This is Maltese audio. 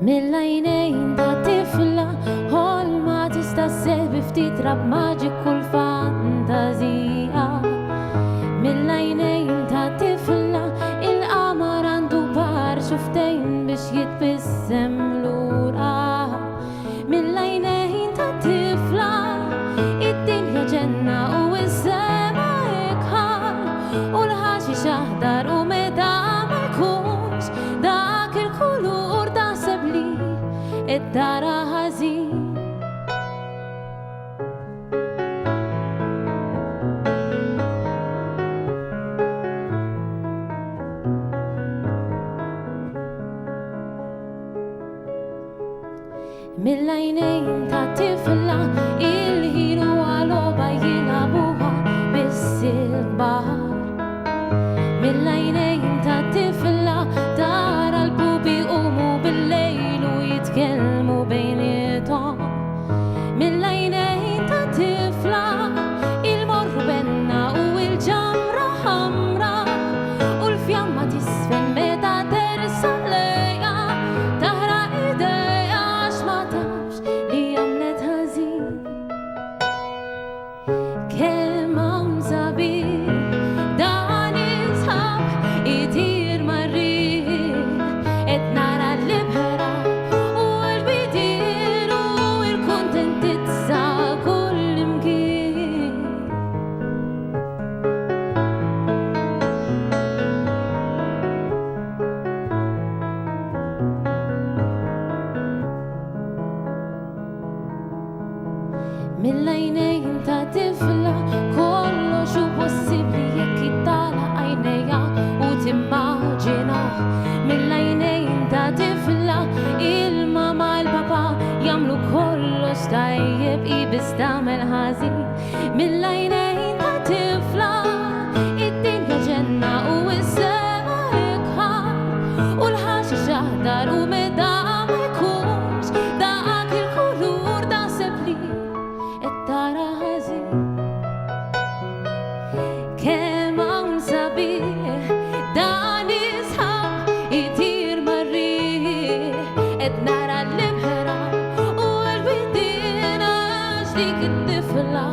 mill-għajnejn ta' tifla ħolma tista' sseħbi ftit rab maġiku l-fantazija. Mill-għajnejn ta' tifla il-qamar għandu bar xuftejn biex jitbissem lura. Mill-għajnejn ta' tifla id-dinja ġenna u s-sema ikħal u l-ħaxix aħdar u meta ma jkunx dak il-kulur taħseb li id-dara ħażin. Mill-għajnejn ta' tifla il-ħiru għaloba jilabuha bis-silbaħar. Mill-għajnejn ta' tifla tara l-pupi qumu bil-lejl u jitkellmu bejniethom. Mill-għajnejn ta' tifla il-morru benna u il-ġamra ħamra u l-fjamma tisfen meta tersa lejha taħraq idejha x'ma tafx li għamlet ħażin. Kemm hawn sabiħ dan isħab itir mar-riħ qed nara l-ibħra u l-bidien u l-kuntentizza kullimkien. Mill-għajnejn ta' tifla kollox hu possibbli jekk ittala' għajnejha u timmaġina. Mill-għajnejn ta' tifla il-mama l-papa jagħmlu kollox tajjeb qibis tagħmel ħażin. Mill-għajnejn ta' tifla id-dinja ġenna u s-sema ikħal u l-ħaxix aħdar u meta ma jkunx dak il-kulur taħseb li id-dara ħażin. Kemm hawn sabiħ dan isħab itir mar-riħ qed nara l-ibħra u l-bidien għax dik it-tifla